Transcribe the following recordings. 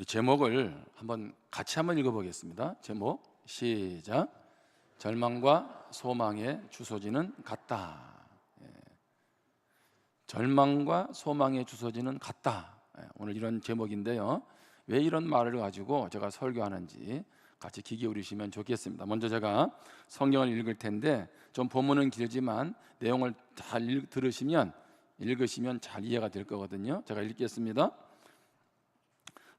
제목을 같이 한번 읽어보겠습니다. 제목 시작. 절망과 소망의 주소지는 같다. 절망과 소망의 주소지는 같다. 오늘 이런 제목인데요, 왜 이런 말을 가지고 제가 설교하는지 같이 귀 기울이시면 좋겠습니다. 먼저 제가 성경을 읽을 텐데 좀 본문은 길지만 내용을 잘 읽으시면 잘 이해가 될 거거든요. 제가 읽겠습니다.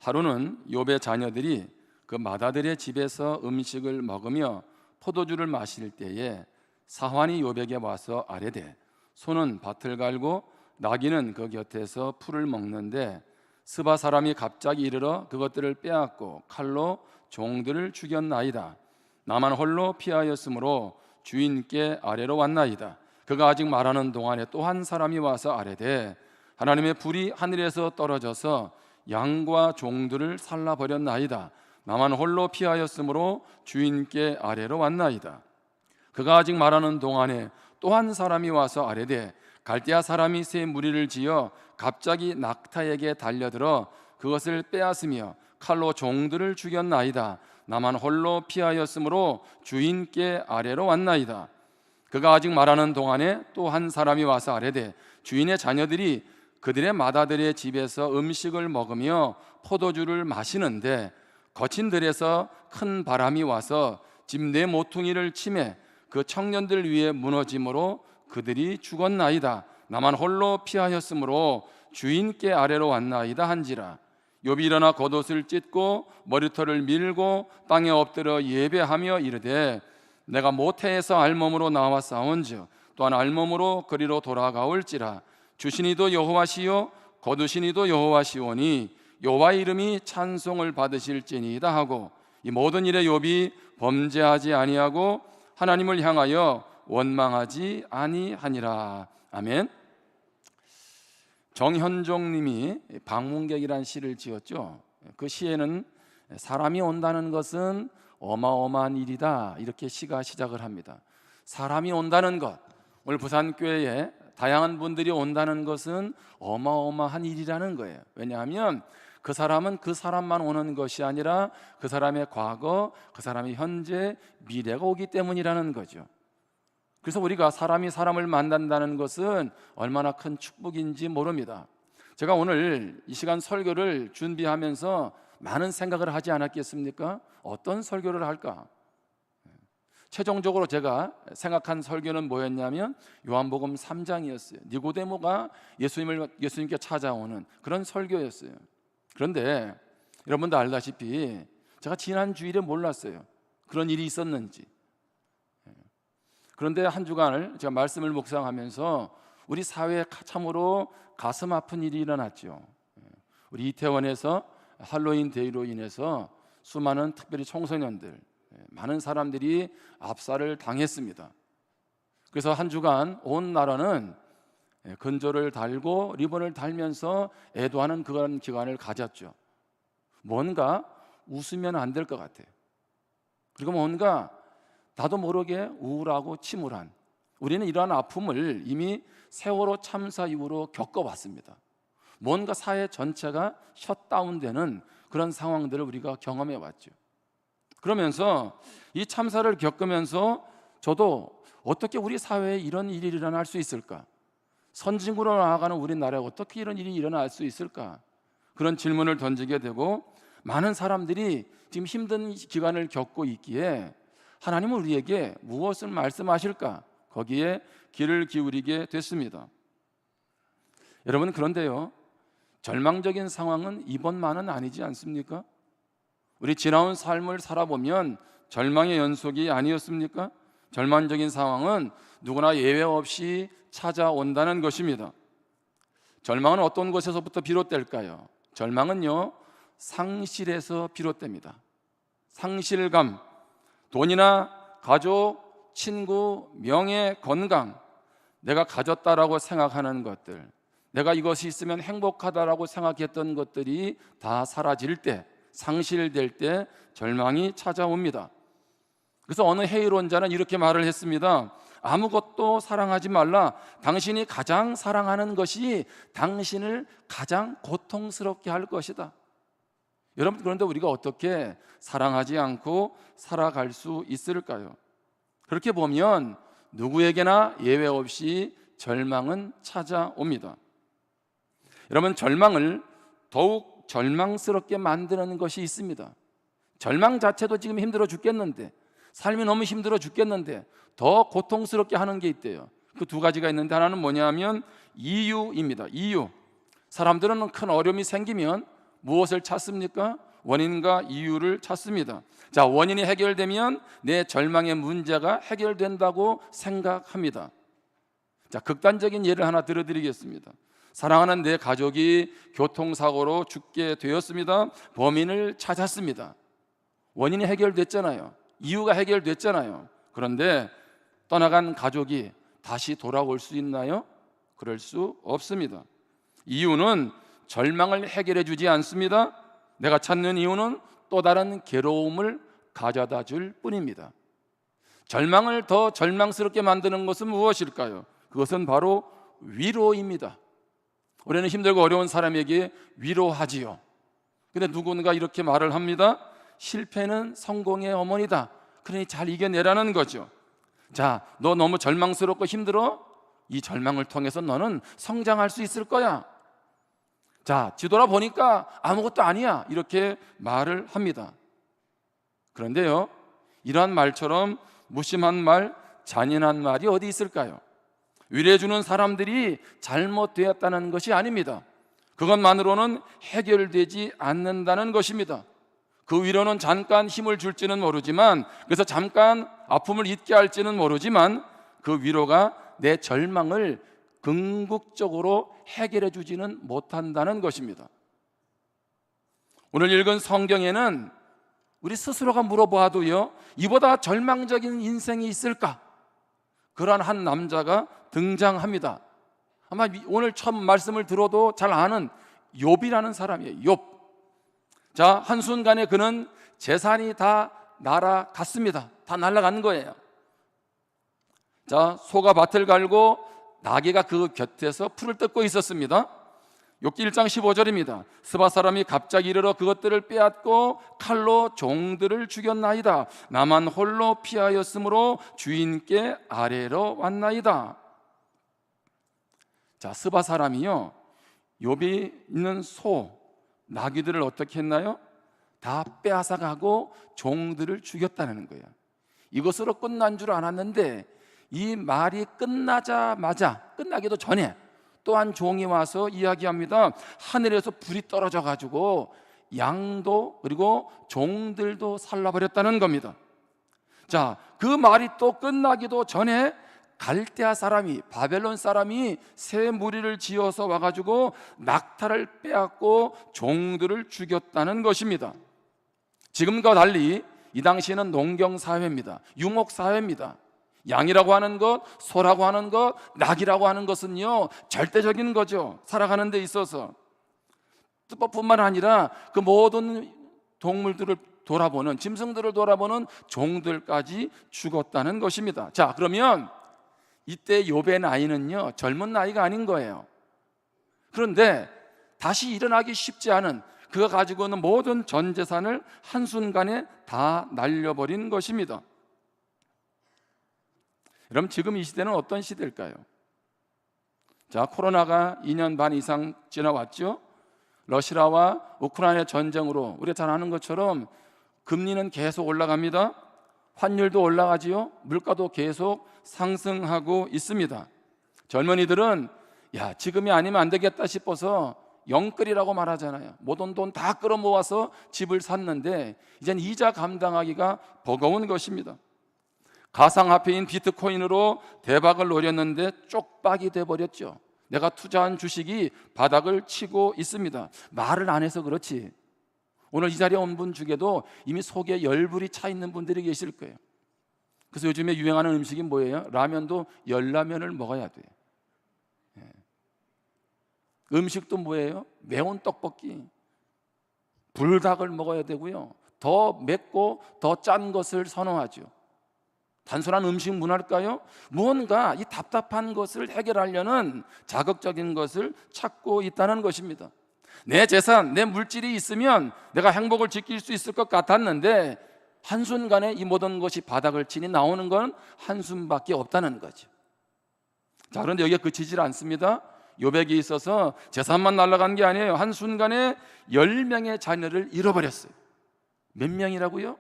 하루는 욥의 자녀들이 그 맏아들의 집에서 음식을 먹으며 포도주를 마실 때에 사환이 욥에게 와서 아뢰되, 소는 밭을 갈고 나귀는 그 곁에서 풀을 먹는데 스바 사람이 갑자기 이르러 그것들을 빼앗고 칼로 종들을 죽였나이다. 나만 홀로 피하였으므로 주인께 아래로 왔나이다. 그가 아직 말하는 동안에 또 한 사람이 와서 아뢰되, 하나님의 불이 하늘에서 떨어져서 양과 종들을 살라버렸나이다. 나만 홀로 피하였으므로 주인께 아래로 왔나이다. 그가 아직 말하는 동안에 또 한 사람이 와서 아뢰되, 갈대아 사람이 새 무리를 지어 갑자기 낙타에게 달려들어 그것을 빼앗으며 칼로 종들을 죽였나이다. 나만 홀로 피하였으므로 주인께 아래로 왔나이다. 그가 아직 말하는 동안에 또 한 사람이 와서 아뢰되, 주인의 자녀들이 그들의 맏아들의 집에서 음식을 먹으며 포도주를 마시는데 거친 들에서 큰 바람이 와서 집 내 모퉁이를 치매 그 청년들 위에 무너짐으로 그들이 죽었나이다. 나만 홀로 피하였으므로 주인께 아래로 왔나이다 한지라. 욥이 일어나 겉옷을 찢고 머리털을 밀고 땅에 엎드려 예배하며 이르되, 내가 모태에서 알몸으로 나와 싸운즉 또한 알몸으로 그리로 돌아가올지라. 주시니도 여호와시요 거두시니도 여호와시오니 여호와의 이름이 찬송을 받으실지니이다 하고, 이 모든 일에 욥이 범죄하지 아니하고 하나님을 향하여 원망하지 아니하니라. 아멘. 정현종 님이 방문객이란 시를 지었죠. 그 시에는 사람이 온다는 것은 어마어마한 일이다, 이렇게 시가 시작을 합니다. 사람이 온다는 것, 오늘 부산교회에 다양한 분들이 온다는 것은 어마어마한 일이라는 거예요. 왜냐하면 그 사람은 그 사람만 오는 것이 아니라 그 사람의 과거, 그 사람의 현재, 미래가 오기 때문이라는 거죠. 그래서 우리가 사람이 사람을 만난다는 것은 얼마나 큰 축복인지 모릅니다. 제가 오늘 이 시간 설교를 준비하면서 많은 생각을 하지 않았겠습니까? 어떤 설교를 할까? 최종적으로 제가 생각한 설교는 뭐였냐면 요한복음 3장이었어요. 니고데모가 예수님께 찾아오는 그런 설교였어요. 그런데 여러분도 알다시피 제가 지난 주일에 몰랐어요, 그런 일이 있었는지. 그런데 한 주간을 제가 말씀을 묵상하면서 우리 사회에 참으로 가슴 아픈 일이 일어났죠. 우리 이태원에서 할로윈 데이로 인해서 수많은 특별히 청소년들, 많은 사람들이 압살을 당했습니다. 그래서 한 주간 온 나라는 근조를 달고 리본을 달면서 애도하는 그런 기간을 가졌죠. 뭔가 웃으면 안 될 것 같아요. 그리고 뭔가 나도 모르게 우울하고 침울한, 우리는 이러한 아픔을 이미 세월호 참사 이후로 겪어왔습니다. 뭔가 사회 전체가 셧다운되는 그런 상황들을 우리가 경험해 왔죠. 그러면서 이 참사를 겪으면서 저도 어떻게 우리 사회에 이런 일이 일어날 수 있을까? 선진국으로 나아가는 우리나라에 어떻게 이런 일이 일어날 수 있을까? 그런 질문을 던지게 되고, 많은 사람들이 지금 힘든 기간을 겪고 있기에 하나님은 우리에게 무엇을 말씀하실까? 거기에 귀를 기울이게 됐습니다. 여러분, 그런데요, 절망적인 상황은 이번만은 아니지 않습니까? 우리 지나온 삶을 살아보면 절망의 연속이 아니었습니까? 절망적인 상황은 누구나 예외 없이 찾아온다는 것입니다. 절망은 어떤 것에서부터 비롯될까요? 절망은요, 상실에서 비롯됩니다. 상실감, 돈이나 가족, 친구, 명예, 건강, 내가 가졌다라고 생각하는 것들, 내가 이것이 있으면 행복하다라고 생각했던 것들이 다 사라질 때, 상실될 때 절망이 찾아옵니다. 그래서 어느 해이론자는 이렇게 말을 했습니다. 아무것도 사랑하지 말라. 당신이 가장 사랑하는 것이 당신을 가장 고통스럽게 할 것이다. 여러분, 그런데 우리가 어떻게 사랑하지 않고 살아갈 수 있을까요? 그렇게 보면 누구에게나 예외 없이 절망은 찾아옵니다. 여러분, 절망을 더욱 절망스럽게 만드는 것이 있습니다. 절망 자체도 지금 힘들어 죽겠는데, 삶이 너무 힘들어 죽겠는데 더 고통스럽게 하는 게 있대요. 그 두 가지가 있는데, 하나는 뭐냐면 이유입니다. 이유. 사람들은 큰 어려움이 생기면 무엇을 찾습니까? 원인과 이유를 찾습니다. 자, 원인이 해결되면 내 절망의 문제가 해결된다고 생각합니다. 자, 극단적인 예를 하나 들어드리겠습니다. 사랑하는 내 가족이 교통사고로 죽게 되었습니다. 범인을 찾았습니다. 원인이 해결됐잖아요. 이유가 해결됐잖아요. 그런데 떠나간 가족이 다시 돌아올 수 있나요? 그럴 수 없습니다. 이유는 절망을 해결해 주지 않습니다. 내가 찾는 이유는 또 다른 괴로움을 가져다 줄 뿐입니다. 절망을 더 절망스럽게 만드는 것은 무엇일까요? 그것은 바로 위로입니다. 우리는 힘들고 어려운 사람에게 위로하지요. 근데 누군가 이렇게 말을 합니다. 실패는 성공의 어머니다. 그러니 잘 이겨내라는 거죠. 자, 너 너무 절망스럽고 힘들어? 이 절망을 통해서 너는 성장할 수 있을 거야. 자, 뒤돌아보니까 아무것도 아니야. 이렇게 말을 합니다. 그런데요, 이러한 말처럼 무심한 말, 잔인한 말이 어디 있을까요? 위로해주는 사람들이 잘못되었다는 것이 아닙니다. 그것만으로는 해결되지 않는다는 것입니다. 그 위로는 잠깐 힘을 줄지는 모르지만, 그래서 잠깐 아픔을 잊게 할지는 모르지만, 그 위로가 내 절망을 궁극적으로 해결해 주지는 못한다는 것입니다. 오늘 읽은 성경에는 우리 스스로가 물어보아도요, 이보다 절망적인 인생이 있을까? 그러한 한 남자가 등장합니다. 아마 오늘 처음 말씀을 들어도 잘 아는 욥이라는 사람이에요. 욥. 자, 한순간에 그는 재산이 다 날아갔습니다. 다 날아간 거예요. 자, 소가 밭을 갈고 나귀가 그 곁에서 풀을 뜯고 있었습니다. 욥기 1장 15절입니다. 스바 사람이 갑자기 이르러 그것들을 빼앗고 칼로 종들을 죽였나이다. 나만 홀로 피하였으므로 주인께 아뢰러 왔나이다. 자, 스바 사람이요, 욥이 있는 소, 나귀들을 어떻게 했나요? 다 빼앗아가고 종들을 죽였다는 거예요. 이것으로 끝난 줄 알았는데 이 말이 끝나자마자, 끝나기도 전에 또한 종이 와서 이야기합니다. 하늘에서 불이 떨어져 가지고 양도 그리고 종들도 살라버렸다는 겁니다. 자, 그 말이 또 끝나기도 전에 갈대아 사람이, 바벨론 사람이 새 무리를 지어서 와가지고 낙타를 빼앗고 종들을 죽였다는 것입니다. 지금과 달리 이 당시에는 농경 사회입니다. 유목 사회입니다. 양이라고 하는 것, 소라고 하는 것, 낙이라고 하는 것은요, 절대적인 거죠. 살아가는 데 있어서. 뿐만 아니라 그 모든 동물들을 돌아보는, 짐승들을 돌아보는 종들까지 죽었다는 것입니다. 자, 그러면 이때 욥의 나이는요, 젊은 나이가 아닌 거예요. 그런데 다시 일어나기 쉽지 않은, 그가 가지고 있는 모든 전 재산을 한순간에 다 날려버린 것입니다. 여러분, 지금 이 시대는 어떤 시대일까요? 자, 코로나가 2년 반 이상 지나왔죠. 러시아와 우크라이나 전쟁으로 우리가 잘 아는 것처럼 금리는 계속 올라갑니다. 환율도 올라가지요. 물가도 계속 상승하고 있습니다. 젊은이들은 야, 지금이 아니면 안 되겠다 싶어서 영끌이라고 말하잖아요. 모든 돈 다 끌어모아서 집을 샀는데 이젠 이자 감당하기가 버거운 것입니다. 가상화폐인 비트코인으로 대박을 노렸는데 쪽박이 돼버렸죠. 내가 투자한 주식이 바닥을 치고 있습니다. 말을 안 해서 그렇지 오늘 이 자리에 온 분 중에도 이미 속에 열불이 차 있는 분들이 계실 거예요. 그래서 요즘에 유행하는 음식이 뭐예요? 라면도 열라면을 먹어야 돼. 음식도 뭐예요? 매운 떡볶이, 불닭을 먹어야 되고요. 더 맵고 더 짠 것을 선호하죠. 단순한 음식 문화일까요? 무언가 이 답답한 것을 해결하려는 자극적인 것을 찾고 있다는 것입니다. 내 재산, 내 물질이 있으면 내가 행복을 지킬 수 있을 것 같았는데 한순간에 이 모든 것이 바닥을 치니 나오는 건 한숨밖에 없다는 거죠. 자, 그런데 여기에 그치질 않습니다. 욥에게 있어서 재산만 날아간 게 아니에요. 한순간에 10명의 자녀를 잃어버렸어요. 몇 명이라고요?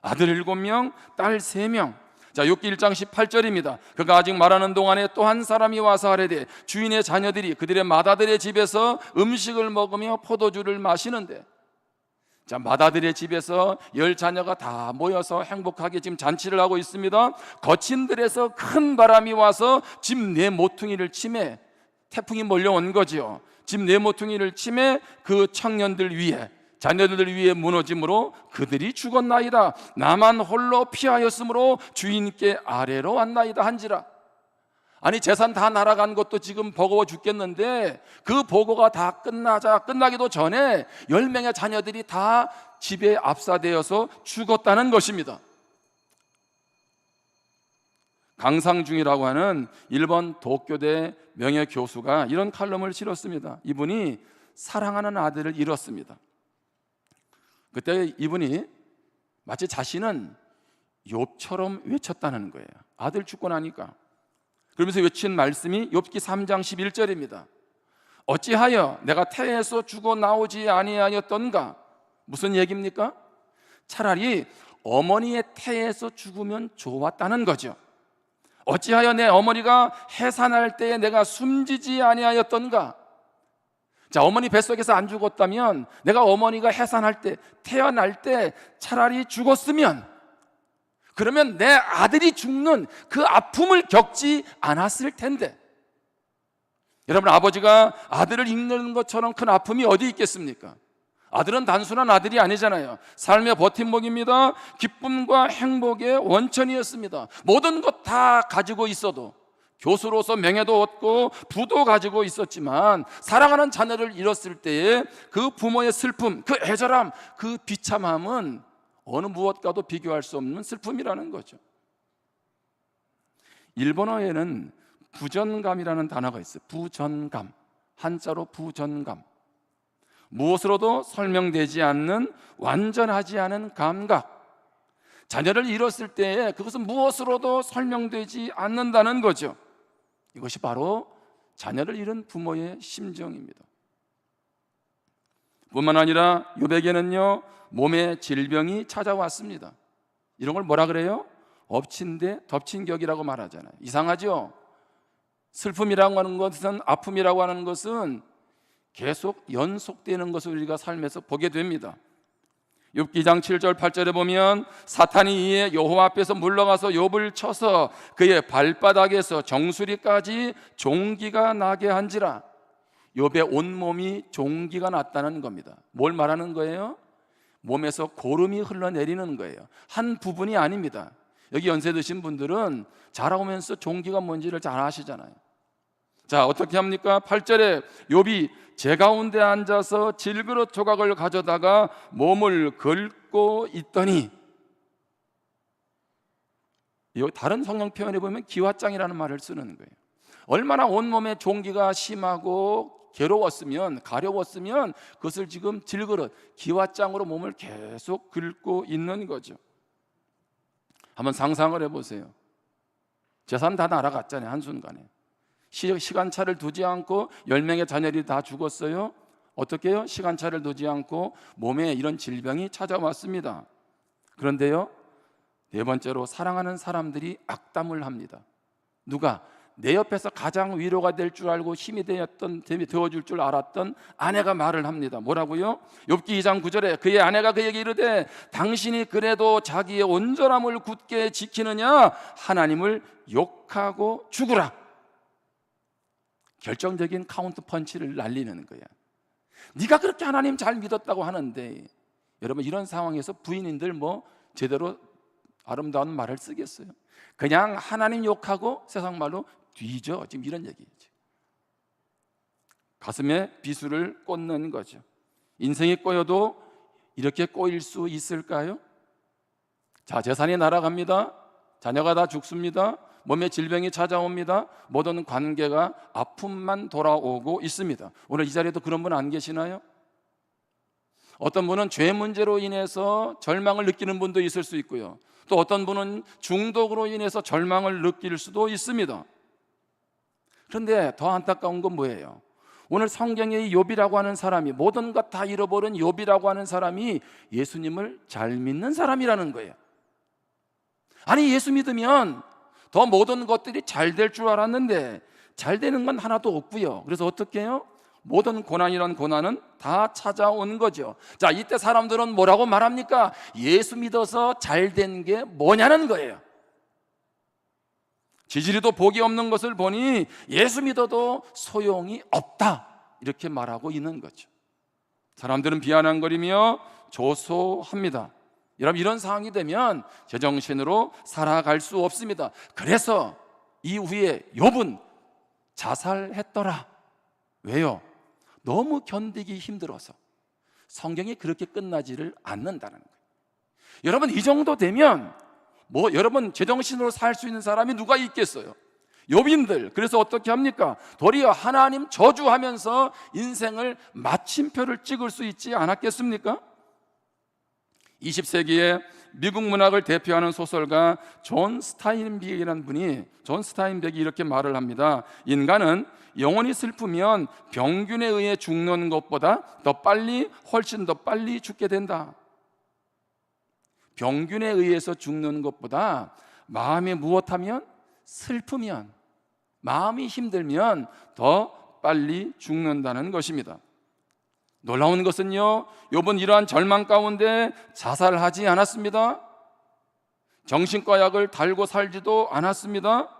아들 7명, 딸 3명. 자, 욥기 1장 18절입니다. 그가 아직 말하는 동안에 또 한 사람이 와서 아뢰되 주인의 자녀들이 그들의 맏아들의 집에서 음식을 먹으며 포도주를 마시는데, 자, 맏아들의 집에서 10자녀가 다 모여서 행복하게 지금 잔치를 하고 있습니다. 거친 들에서 큰 바람이 와서 집 네 모퉁이를 치매, 태풍이 몰려온 거죠. 집 네 모퉁이를 치매 그 청년들 위에, 자녀들 위에 무너짐으로 그들이 죽었나이다. 나만 홀로 피하였으므로 주인께 아래로 왔나이다 한지라. 아니, 재산 다 날아간 것도 지금 버거워 죽겠는데 그 보고가 다 끝나기도 전에 10명의 자녀들이 다 집에 압사되어서 죽었다는 것입니다. 강상중이라고 하는 일본 도쿄대 명예교수가 이런 칼럼을 실었습니다. 이분이 사랑하는 아들을 잃었습니다. 그때 이분이 마치 자신은 욥처럼 외쳤다는 거예요. 아들 죽고 나니까. 그러면서 외친 말씀이 욥기 3장 11절입니다. 어찌하여 내가 태에서 죽어 나오지 아니하였던가? 무슨 얘기입니까? 차라리 어머니의 태에서 죽으면 좋았다는 거죠. 어찌하여 내 어머니가 해산할 때에 내가 숨지지 아니하였던가? 자, 어머니 뱃속에서 안 죽었다면, 내가 어머니가 해산할 때, 태어날 때 차라리 죽었으면, 그러면 내 아들이 죽는 그 아픔을 겪지 않았을 텐데. 여러분, 아버지가 아들을 잃는 것처럼 큰 아픔이 어디 있겠습니까? 아들은 단순한 아들이 아니잖아요. 삶의 버팀목입니다. 기쁨과 행복의 원천이었습니다. 모든 것 다 가지고 있어도, 교수로서 명예도 얻고 부도 가지고 있었지만 사랑하는 자녀를 잃었을 때의 그 부모의 슬픔, 그 애절함, 그 비참함은 어느 무엇과도 비교할 수 없는 슬픔이라는 거죠. 일본어에는 부전감이라는 단어가 있어요. 부전감, 한자로 부전감. 무엇으로도 설명되지 않는 완전하지 않은 감각. 자녀를 잃었을 때에 그것은 무엇으로도 설명되지 않는다는 거죠. 이것이 바로 자녀를 잃은 부모의 심정입니다. 뿐만 아니라 욥에게는요, 몸에 질병이 찾아왔습니다. 이런 걸 뭐라 그래요? 엎친 데 덮친 격이라고 말하잖아요. 이상하죠? 슬픔이라고 하는 것은, 아픔이라고 하는 것은 계속 연속되는 것을 우리가 삶에서 보게 됩니다. 욥기 2장 7절 8절에 보면 사탄이 이에 여호와 앞에서 물러가서 욥을 쳐서 그의 발바닥에서 정수리까지 종기가 나게 한지라. 욥의 온몸이 종기가 났다는 겁니다. 뭘 말하는 거예요? 몸에서 고름이 흘러내리는 거예요. 한 부분이 아닙니다. 여기 연세 드신 분들은 자라오면서 종기가 뭔지를 잘 아시잖아요. 자, 어떻게 합니까? 8절에 욥이 제 가운데 앉아서 질그릇 조각을 가져다가 몸을 긁고 있더니, 다른 성경 표현에 보면 기왓장이라는 말을 쓰는 거예요. 얼마나 온몸에 종기가 심하고 괴로웠으면, 가려웠으면 그것을 지금 질그릇, 기왓장으로 몸을 계속 긁고 있는 거죠. 한번 상상을 해보세요. 재산 다 날아갔잖아요, 한순간에. 시간차를 두지 않고 10명의 자녀들이 다 죽었어요. 어떻게 해요? 시간차를 두지 않고 몸에 이런 질병이 찾아왔습니다. 그런데요, 네 번째로 사랑하는 사람들이 악담을 합니다. 누가? 내 옆에서 가장 위로가 될 줄 알고 힘이 되어줄 줄 알았던 아내가 말을 합니다. 뭐라고요? 욥기 2장 9절에 그의 아내가 그에게 이르되 당신이 그래도 자기의 온전함을 굳게 지키느냐? 하나님을 욕하고 죽으라. 결정적인 카운트 펀치를 날리는 거야. 네가 그렇게 하나님 잘 믿었다고 하는데, 여러분, 이런 상황에서 부인인들 뭐 제대로 아름다운 말을 쓰겠어요? 그냥 하나님 욕하고 세상 말로 뒤져. 지금 이런 얘기죠. 가슴에 비수를 꽂는 거죠. 인생이 꼬여도 이렇게 꼬일 수 있을까요? 자, 재산이 날아갑니다. 자녀가 다 죽습니다. 몸에 질병이 찾아옵니다. 모든 관계가 아픔만 돌아오고 있습니다. 오늘 이 자리에도 그런 분 안 계시나요? 어떤 분은 죄 문제로 인해서 절망을 느끼는 분도 있을 수 있고요, 또 어떤 분은 중독으로 인해서 절망을 느낄 수도 있습니다. 그런데 더 안타까운 건 뭐예요? 오늘 성경에 이 욥이라고 하는 사람이, 모든 것 다 잃어버린 욥이라고 하는 사람이 예수님을 잘 믿는 사람이라는 거예요. 아니, 예수 믿으면 더 모든 것들이 잘 될 줄 알았는데 잘 되는 건 하나도 없고요. 그래서 어떻게 해요? 모든 고난이란 고난은 다 찾아온 거죠. 자, 이때 사람들은 뭐라고 말합니까? 예수 믿어서 잘 된 게 뭐냐는 거예요. 지지리도 복이 없는 것을 보니 예수 믿어도 소용이 없다, 이렇게 말하고 있는 거죠. 사람들은 비아냥거리며 조소합니다. 여러분, 이런 상황이 되면 제정신으로 살아갈 수 없습니다. 그래서 이후에 욥은 자살했더라. 왜요? 너무 견디기 힘들어서. 성경이 그렇게 끝나지를 않는다는 거예요. 여러분, 이 정도 되면 여러분, 제정신으로 살 수 있는 사람이 누가 있겠어요? 욥인들. 그래서 어떻게 합니까? 도리어 하나님 저주하면서 인생을 마침표를 찍을 수 있지 않았겠습니까? 20세기에 미국 문학을 대표하는 소설가 존 스타인백이 이렇게 말을 합니다. 인간은 영원히 슬프면 병균에 의해 죽는 것보다 훨씬 더 빨리 죽게 된다. 병균에 의해서 죽는 것보다 마음이 무엇하면, 슬프면, 마음이 힘들면 더 빨리 죽는다는 것입니다. 놀라운 것은요, 욥은 이러한 절망 가운데 자살하지 않았습니다. 정신과 약을 달고 살지도 않았습니다.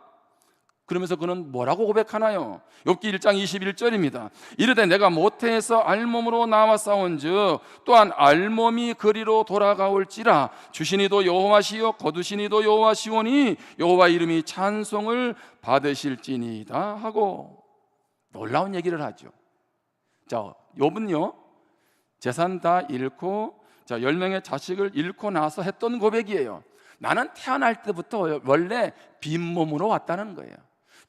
그러면서 그는 뭐라고 고백하나요? 욥기 1장 21절입니다. 이르되 내가 모태에서 알몸으로 나와 싸운즉 또한 알몸이 그리로 돌아가올지라. 주시니도 여호와시요 거두시니도 여호와시오니 여호와 이름이 찬송을 받으실지니이다 하고 놀라운 얘기를 하죠. 자, 욥은요, 재산 다 잃고 10명의 자식을 잃고 나서 했던 고백이에요. 나는 태어날 때부터 원래 빈몸으로 왔다는 거예요.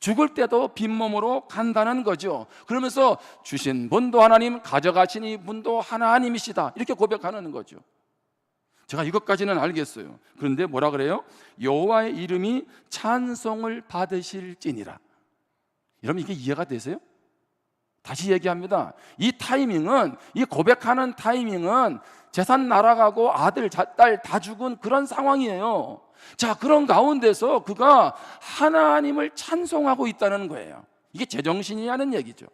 죽을 때도 빈몸으로 간다는 거죠. 그러면서 주신 분도 하나님, 가져가신 분도 하나님이시다, 이렇게 고백하는 거죠. 제가 이것까지는 알겠어요. 그런데 뭐라 그래요? 여호와의 이름이 찬송을 받으실지니라. 여러분, 이게 이해가 되세요? 다시 얘기합니다. 이 타이밍은, 이 고백하는 타이밍은 재산 날아가고 아들, 딸 다 죽은 그런 상황이에요. 자, 그런 가운데서 그가 하나님을 찬송하고 있다는 거예요. 이게 제정신이라는 얘기죠.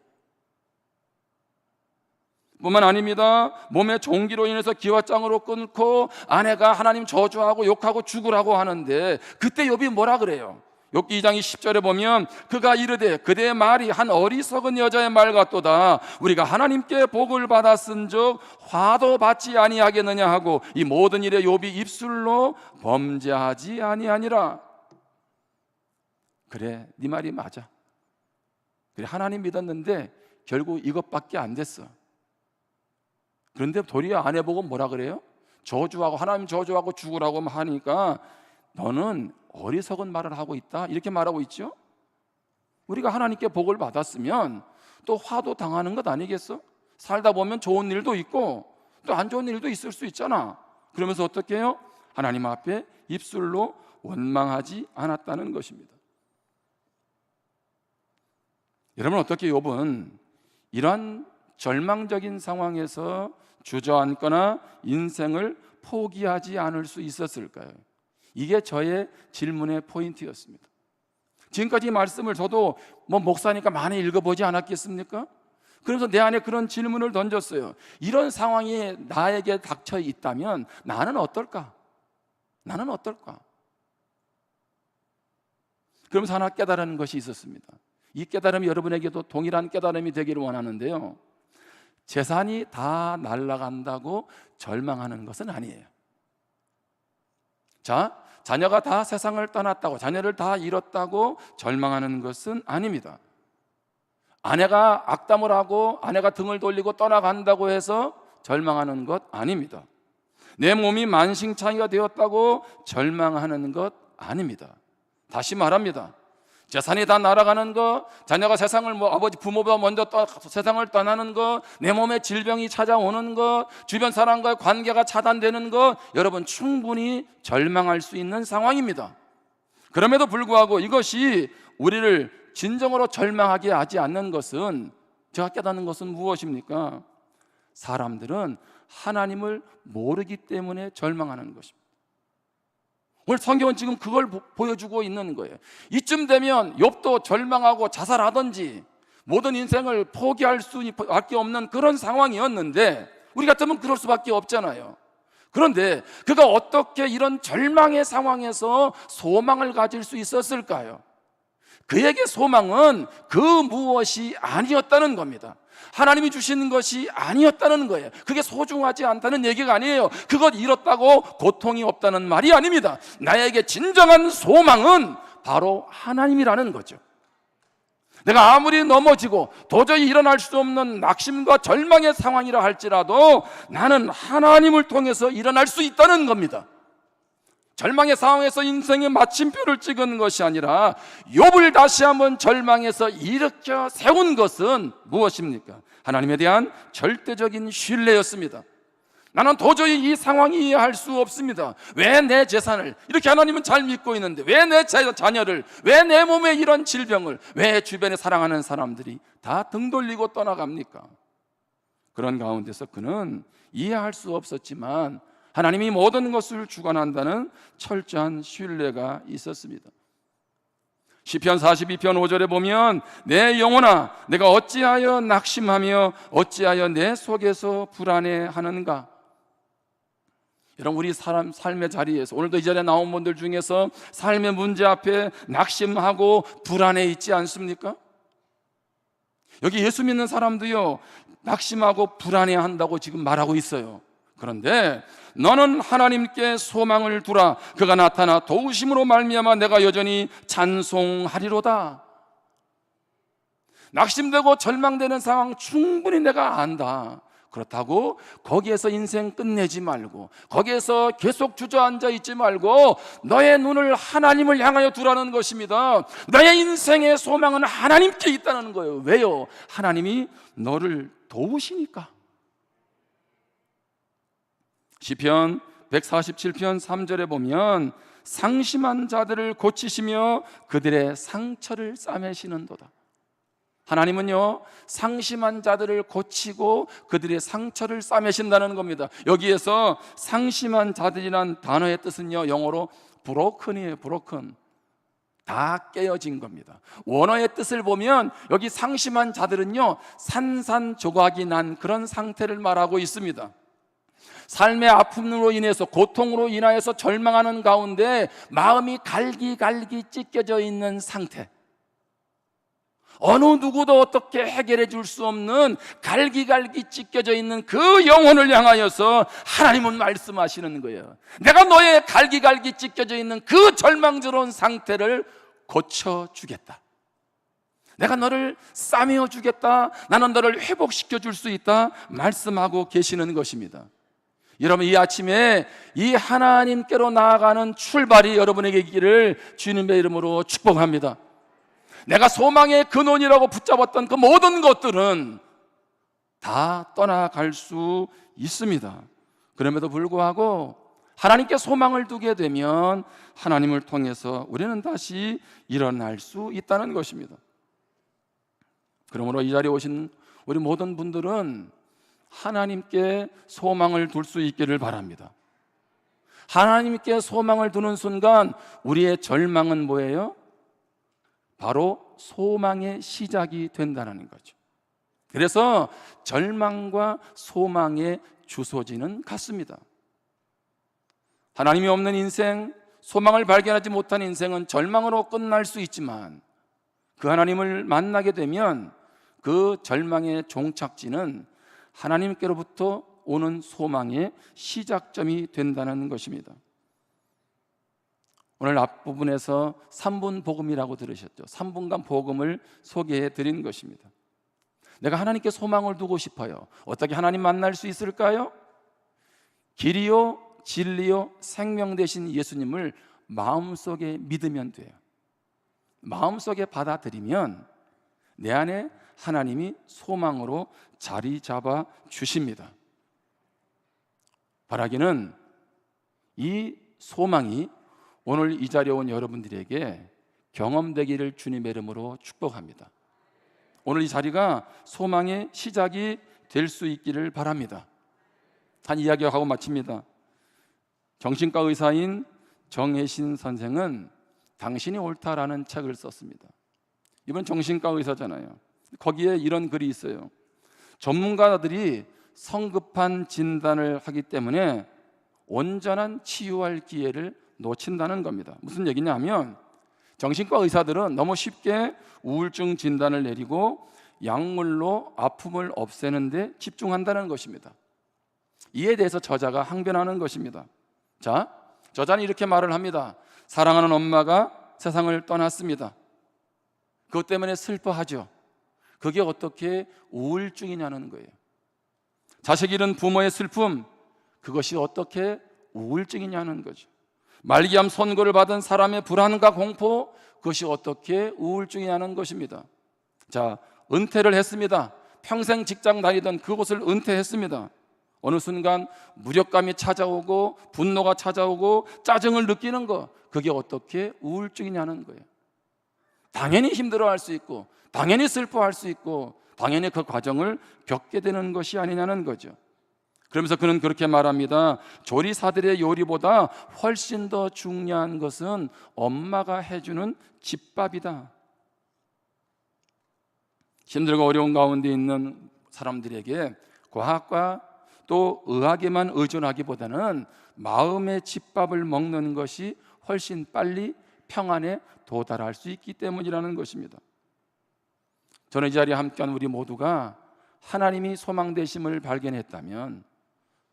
뿐만 아닙니다. 몸의 종기로 인해서 기와장으로 끊고 아내가 하나님 저주하고 욕하고 죽으라고 하는데 그때 욥이 뭐라 그래요? 욥기 2장 10절에 보면 그가 이르되 그대의 말이 한 어리석은 여자의 말 같도다. 우리가 하나님께 복을 받았은즉 화도 받지 아니하겠느냐 하고 이 모든 일에 욥이 입술로 범죄하지 아니하니라. 그래, 네 말이 맞아. 그래, 하나님 믿었는데 결국 이것밖에 안 됐어. 그런데 도리어 아내 보고 뭐라 그래요? 저주하고 하나님 저주하고 죽으라고 하니까 너는 어리석은 말을 하고 있다, 이렇게 말하고 있죠. 우리가 하나님께 복을 받았으면 또 화도 당하는 것 아니겠어? 살다 보면 좋은 일도 있고 또 안 좋은 일도 있을 수 있잖아. 그러면서 어떻게 해요? 하나님 앞에 입술로 원망하지 않았다는 것입니다. 여러분, 어떻게 욥은 이러한 절망적인 상황에서 주저앉거나 인생을 포기하지 않을 수 있었을까요? 이게 저의 질문의 포인트였습니다. 지금까지 이 말씀을 저도 목사니까 많이 읽어보지 않았겠습니까? 그래서 내 안에 그런 질문을 던졌어요. 이런 상황이 나에게 닥쳐 있다면 나는 어떨까? 나는 어떨까? 그러면서 하나 깨달은 것이 있었습니다. 이 깨달음이 여러분에게도 동일한 깨달음이 되기를 원하는데요, 재산이 다 날아간다고 절망하는 것은 아니에요. 자, 자녀가 다 세상을 떠났다고, 자녀를 다 잃었다고 절망하는 것은 아닙니다. 아내가 악담을 하고 아내가 등을 돌리고 떠나간다고 해서 절망하는 것 아닙니다. 내 몸이 만신창이가 되었다고 절망하는 것 아닙니다. 다시 말합니다. 재산이 다 날아가는 거, 자녀가 세상을 아버지 부모보다 먼저 세상을 떠나는 거, 내 몸에 질병이 찾아오는 거, 주변 사람과의 관계가 차단되는 거, 여러분 충분히 절망할 수 있는 상황입니다. 그럼에도 불구하고 이것이 우리를 진정으로 절망하게 하지 않는 것은, 제가 깨닫는 것은 무엇입니까? 사람들은 하나님을 모르기 때문에 절망하는 것입니다. 오늘 성경은 지금 그걸 보여주고 있는 거예요. 이쯤 되면 욥도 절망하고 자살하든지 모든 인생을 포기할 수밖에 없는 그런 상황이었는데, 우리 같으면 그럴 수밖에 없잖아요. 그런데 그가 어떻게 이런 절망의 상황에서 소망을 가질 수 있었을까요? 그에게 소망은 그 무엇이 아니었다는 겁니다. 하나님이 주시는 것이 아니었다는 거예요. 그게 소중하지 않다는 얘기가 아니에요. 그것 잃었다고 고통이 없다는 말이 아닙니다. 나에게 진정한 소망은 바로 하나님이라는 거죠. 내가 아무리 넘어지고 도저히 일어날 수 없는 낙심과 절망의 상황이라 할지라도 나는 하나님을 통해서 일어날 수 있다는 겁니다. 절망의 상황에서 인생의 마침표를 찍은 것이 아니라 욥을 다시 한번 절망에서 일으켜 세운 것은 무엇입니까? 하나님에 대한 절대적인 신뢰였습니다. 나는 도저히 이 상황이 이해할 수 없습니다. 왜 내 재산을 이렇게 하나님은 잘 믿고 있는데, 왜 내 자녀를, 왜 내 몸에 이런 질병을, 왜 주변에 사랑하는 사람들이 다 등 돌리고 떠나갑니까? 그런 가운데서 그는 이해할 수 없었지만 하나님이 모든 것을 주관한다는 철저한 신뢰가 있었습니다. 시편 42편 5절에 보면 내 영혼아 내가 어찌하여 낙심하며 어찌하여 내 속에서 불안해하는가. 여러분, 우리 삶의 자리에서 오늘도 이 자리에 나온 분들 중에서 삶의 문제 앞에 낙심하고 불안해 있지 않습니까? 여기 예수 믿는 사람도요, 낙심하고 불안해한다고 지금 말하고 있어요. 그런데 너는 하나님께 소망을 두라. 그가 나타나 도우심으로 말미암아 내가 여전히 찬송하리로다. 낙심되고 절망되는 상황 충분히 내가 안다. 그렇다고 거기에서 인생 끝내지 말고, 거기에서 계속 주저앉아 있지 말고 너의 눈을 하나님을 향하여 두라는 것입니다. 너의 인생의 소망은 하나님께 있다는 거예요. 왜요? 하나님이 너를 도우시니까. 시편 147편 3절에 보면 상심한 자들을 고치시며 그들의 상처를 싸매시는도다. 하나님은요, 상심한 자들을 고치고 그들의 상처를 싸매신다는 겁니다. 여기에서 상심한 자들이란 단어의 뜻은요, 영어로 broken이에요. broken. 다 깨어진 겁니다. 원어의 뜻을 보면 여기 상심한 자들은요, 산산조각이 난 그런 상태를 말하고 있습니다. 삶의 아픔으로 인해서, 고통으로 인하여서 절망하는 가운데 마음이 갈기갈기 찢겨져 있는 상태, 어느 누구도 어떻게 해결해 줄 수 없는 갈기갈기 찢겨져 있는 그 영혼을 향하여서 하나님은 말씀하시는 거예요. 내가 너의 갈기갈기 찢겨져 있는 그 절망스러운 상태를 고쳐주겠다. 내가 너를 싸매어 주겠다. 나는 너를 회복시켜 줄 수 있다 말씀하고 계시는 것입니다. 여러분, 이 아침에 이 하나님께로 나아가는 출발이 여러분에게 있기를 주님의 이름으로 축복합니다. 내가 소망의 근원이라고 붙잡았던 그 모든 것들은 다 떠나갈 수 있습니다. 그럼에도 불구하고 하나님께 소망을 두게 되면 하나님을 통해서 우리는 다시 일어날 수 있다는 것입니다. 그러므로 이 자리에 오신 우리 모든 분들은 하나님께 소망을 둘 수 있기를 바랍니다. 하나님께 소망을 두는 순간 우리의 절망은 뭐예요? 바로 소망의 시작이 된다는 거죠. 그래서 절망과 소망의 주소지는 같습니다. 하나님이 없는 인생, 소망을 발견하지 못한 인생은 절망으로 끝날 수 있지만 그 하나님을 만나게 되면 그 절망의 종착지는 하나님께로부터 오는 소망의 시작점이 된다는 것입니다. 오늘 앞부분에서 3분 복음이라고 들으셨죠? 3분간 복음을 소개해 드린 것입니다. 내가 하나님께 소망을 두고 싶어요. 어떻게 하나님 만날 수 있을까요? 길이요 진리요 생명 되신 예수님을 마음속에 믿으면 돼요. 마음속에 받아들이면 내 안에 하나님이 소망으로 자리 잡아 주십니다. 바라기는 이 소망이 오늘 이 자리에 온 여러분들에게 경험되기를 주님의 이름으로 축복합니다. 오늘 이 자리가 소망의 시작이 될 수 있기를 바랍니다. 한 이야기하고 마칩니다. 정신과 의사인 정혜신 선생은 당신이 옳다라는 책을 썼습니다. 이번 정신과 의사잖아요. 거기에 이런 글이 있어요. 전문가들이 성급한 진단을 하기 때문에 온전한 치유할 기회를 놓친다는 겁니다. 무슨 얘기냐면 정신과 의사들은 너무 쉽게 우울증 진단을 내리고 약물로 아픔을 없애는 데 집중한다는 것입니다. 이에 대해서 저자가 항변하는 것입니다. 자, 저자는 이렇게 말을 합니다. 사랑하는 엄마가 세상을 떠났습니다. 그것 때문에 슬퍼하죠. 그게 어떻게 우울증이냐는 거예요. 자식 잃은 부모의 슬픔, 그것이 어떻게 우울증이냐는 거죠. 말기암 선고를 받은 사람의 불안과 공포, 그것이 어떻게 우울증이냐는 것입니다. 자, 은퇴를 했습니다. 평생 직장 다니던 그곳을 은퇴했습니다. 어느 순간 무력감이 찾아오고 분노가 찾아오고 짜증을 느끼는 거, 그게 어떻게 우울증이냐는 거예요. 당연히 힘들어할 수 있고 당연히 슬퍼할 수 있고 당연히 그 과정을 겪게 되는 것이 아니냐는 거죠. 그러면서 그는 그렇게 말합니다. 조리사들의 요리보다 훨씬 더 중요한 것은 엄마가 해주는 집밥이다. 힘들고 어려운 가운데 있는 사람들에게 과학과 또 의학에만 의존하기보다는 마음의 집밥을 먹는 것이 훨씬 빨리 평안에 도달할 수 있기 때문이라는 것입니다. 저는 이 자리에 함께한 우리 모두가 하나님이 소망 되심을 발견했다면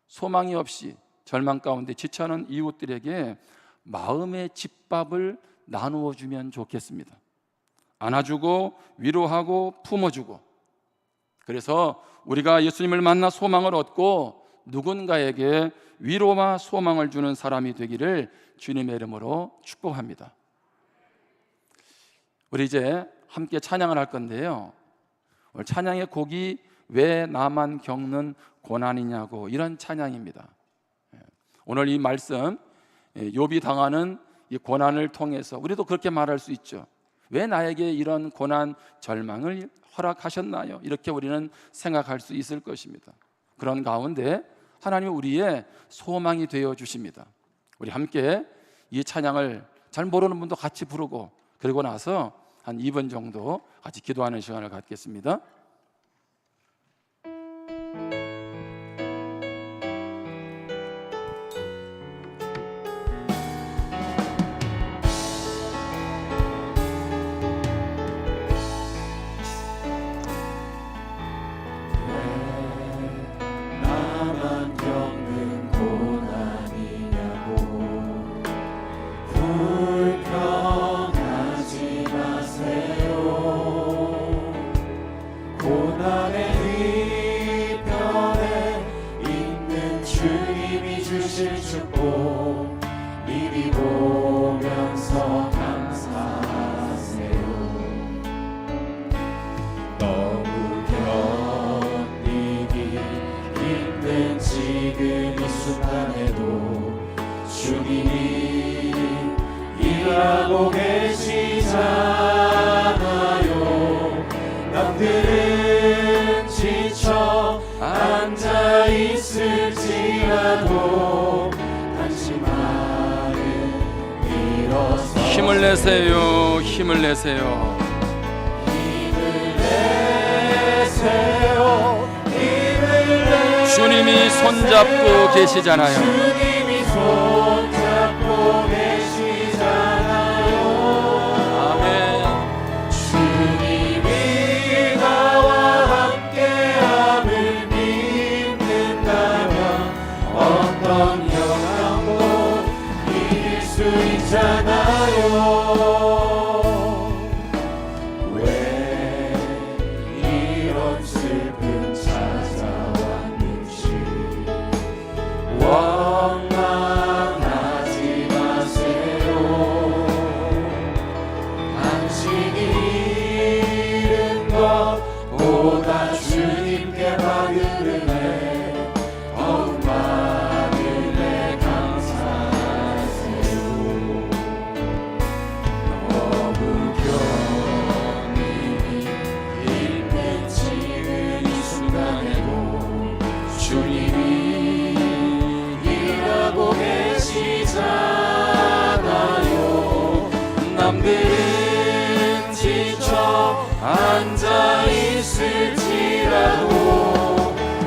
소망이 없이 절망 가운데 지쳐하는 이웃들에게 마음의 집밥을 나누어 주면 좋겠습니다. 안아주고 위로하고 품어주고, 그래서 우리가 예수님을 만나 소망을 얻고 누군가에게 위로와 소망을 주는 사람이 되기를 주님의 이름으로 축복합니다. 우리 이제 함께 찬양을 할 건데요, 오늘 찬양의 곡이 왜 나만 겪는 고난이냐고, 이런 찬양입니다. 오늘 이 말씀, 욥이 당하는 이 고난을 통해서 우리도 그렇게 말할 수 있죠. 왜 나에게 이런 고난, 절망을 허락하셨나요? 이렇게 우리는 생각할 수 있을 것입니다. 그런 가운데 하나님은 우리의 소망이 되어 주십니다. 우리 함께 이 찬양을 잘 모르는 분도 같이 부르고, 그리고 나서 한 2분 정도 같이 기도하는 시간을 갖겠습니다. 일하고 계시잖아요. 남들은 지쳐 앉아 있을지라도 당신만은 일어서 힘을 내세요. 힘을 내세요. 힘을 내세요. 힘을 내세요. 주님이 손잡고 계시잖아요. 주님이 손잡고 계시잖아요. 아멘. 주님이 나와 함께함을 믿는다면 어떤 영향도 이길 수 있잖아요. 왜 이런 슬픔 찾아왔는지 원망하지 마세요. 당신 앉아 있을지라도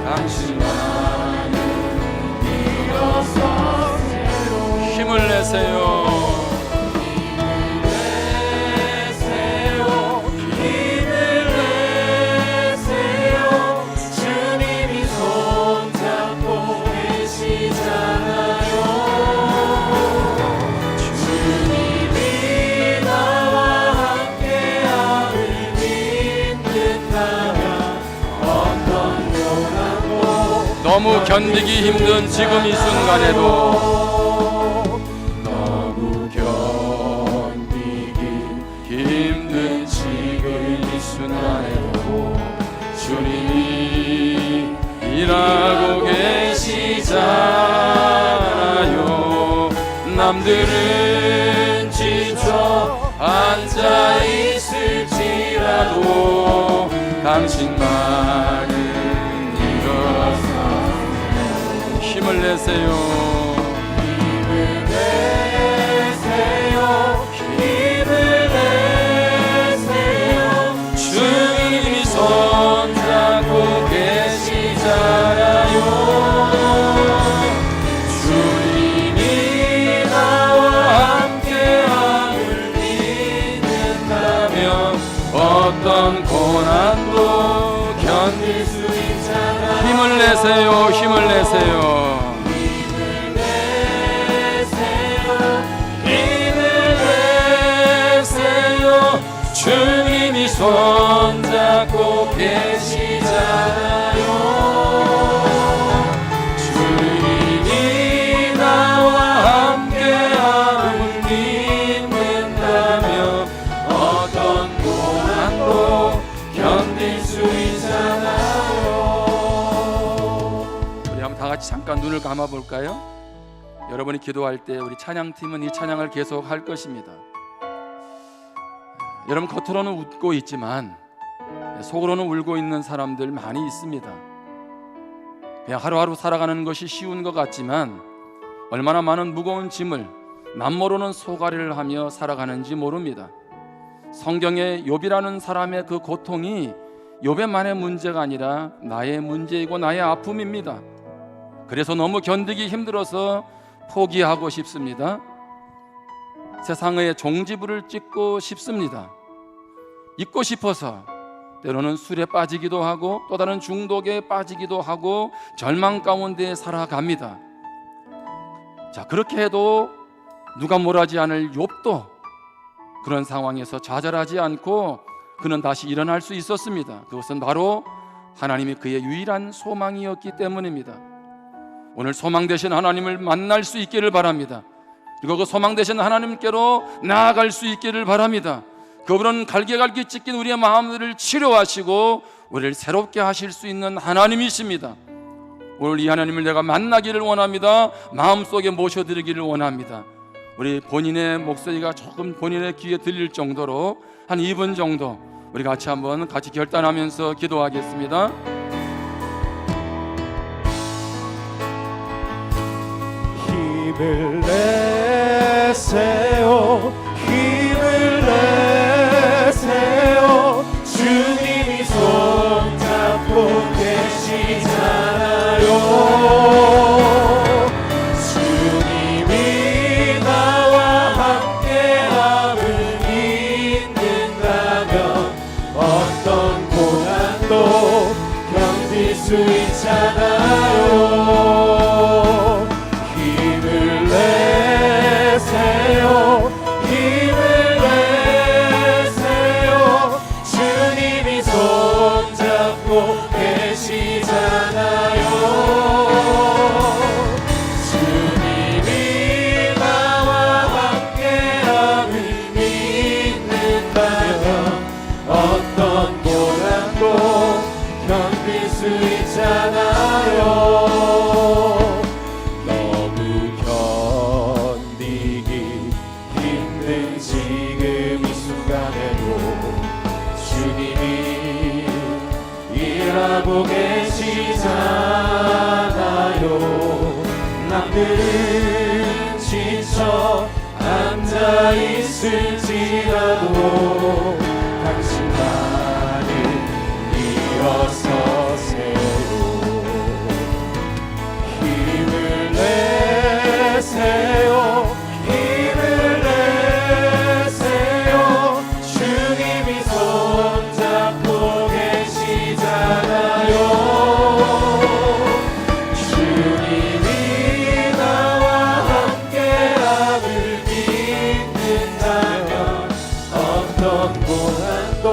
당신만은 일어서세요. 힘을 내세요. 너무 견디기 힘든 지금 이 순간에도, 너무 견디기 힘든 지금 이 순간에도 주님이 일하고 계시잖아요. 남들은 지쳐 앉아 있을지라도 당신만은 힘을 내세요. 힘을 내세요. 힘을 내세요. 주님이 손잡고 계시잖아요. 주님이 나와 함께함을 믿는다면 어떤 고난도 견딜 수 있잖아요. 힘을 내세요. 힘을 내세요. 주님이 손잡고 계시잖아요. 주님이 나와 함께함을 믿는다면 어떤 고난도 견딜 수 있잖아요. 우리 한번 다 같이 잠깐 눈을 감아 볼까요? 여러분이 기도할 때 우리 찬양팀은 이 찬양을 계속 할 것입니다. 여러분, 겉으로는 웃고 있지만 속으로는 울고 있는 사람들 많이 있습니다. 그냥 하루하루 살아가는 것이 쉬운 것 같지만 얼마나 많은 무거운 짐을 남모르는 소가리를 하며 살아가는지 모릅니다. 성경에 욥이라는 사람의 그 고통이 욥의만의 문제가 아니라 나의 문제이고 나의 아픔입니다. 그래서 너무 견디기 힘들어서 포기하고 싶습니다. 세상의 종지부를 찍고 싶습니다. 잊고 싶어서 때로는 술에 빠지기도 하고 또 다른 중독에 빠지기도 하고 절망 가운데 살아갑니다. 자, 그렇게 해도 누가 뭘하지 않을 욥도 그런 상황에서 좌절하지 않고 그는 다시 일어날 수 있었습니다. 그것은 바로 하나님이 그의 유일한 소망이었기 때문입니다. 오늘 소망 되신 하나님을 만날 수 있기를 바랍니다. 그리고 그 소망 되신 하나님께로 나아갈 수 있기를 바랍니다. 그분은 갈기갈기 찢긴 우리의 마음들을 치료하시고 우리를 새롭게 하실 수 있는 하나님이십니다. 오늘 이 하나님을 내가 만나기를 원합니다. 마음속에 모셔드리기를 원합니다. 우리 본인의 목소리가 조금 본인의 귀에 들릴 정도로 한 2분 정도 우리 같이 한번 결단하면서 기도하겠습니다. 힘을 내세요. 힘을 내세요. 주님이 손잡고 계시잖아요. 주님이 나와 함께함을 믿는다면 어떤 고난도 견딜 수 있잖아요. 힘을 내세요. 힘을 내세요. 주님이 손잡고 계시잖아요. 주님이 나와 함께함을 믿는다면 어떤 고난도 견딜 수 있잖아요. 지금 이 순간에도 주님이 일하고 계시잖아요. 남들은 지쳐 앉아 있을지라도 당신만 있잖아요. 주님이 나와 함께함을 믿는다면 어떤 고난도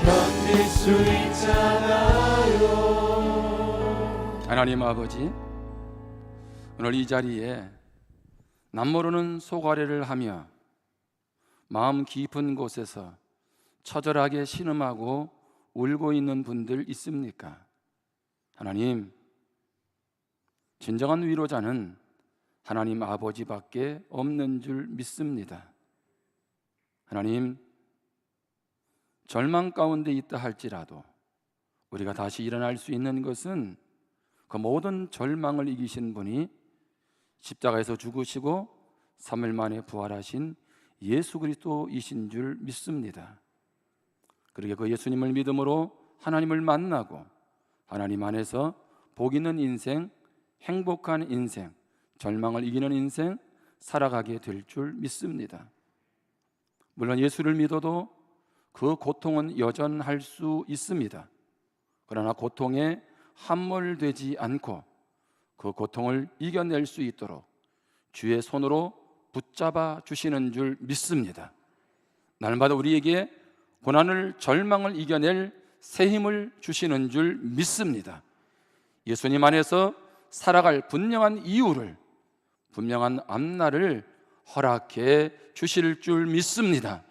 견딜 수 있잖아요. 하나님 아버지, 오늘 이 자리에 남모르는 속아래를 하며 마음 깊은 곳에서 처절하게 신음하고 울고 있는 분들 있습니까? 하나님, 진정한 위로자는 하나님 아버지밖에 없는 줄 믿습니다. 하나님, 절망 가운데 있다 할지라도 우리가 다시 일어날 수 있는 것은 그 모든 절망을 이기신 분이 십자가에서 죽으시고 3일 만에 부활하신 예수 그리스도이신 줄 믿습니다. 그러게 그 예수님을 믿음으로 하나님을 만나고 하나님 안에서 복 있는 인생, 행복한 인생, 절망을 이기는 인생 살아가게 될 줄 믿습니다. 물론 예수를 믿어도 그 고통은 여전할 수 있습니다. 그러나 고통에 함몰되지 않고 그 고통을 이겨낼 수 있도록 주의 손으로 붙잡아 주시는 줄 믿습니다. 날마다 우리에게 고난을, 절망을 이겨낼 새 힘을 주시는 줄 믿습니다. 예수님 안에서 살아갈 분명한 이유를, 분명한 앞날을 허락해 주실 줄 믿습니다.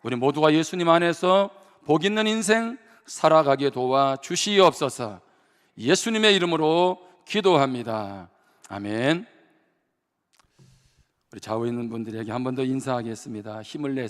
우리 모두가 예수님 안에서 복 있는 인생 살아가게 도와 주시옵소서. 예수님의 이름으로 기도합니다. 아멘. 우리 좌우에 있는 분들에게 한 번 더 인사하겠습니다. 힘을 내세요.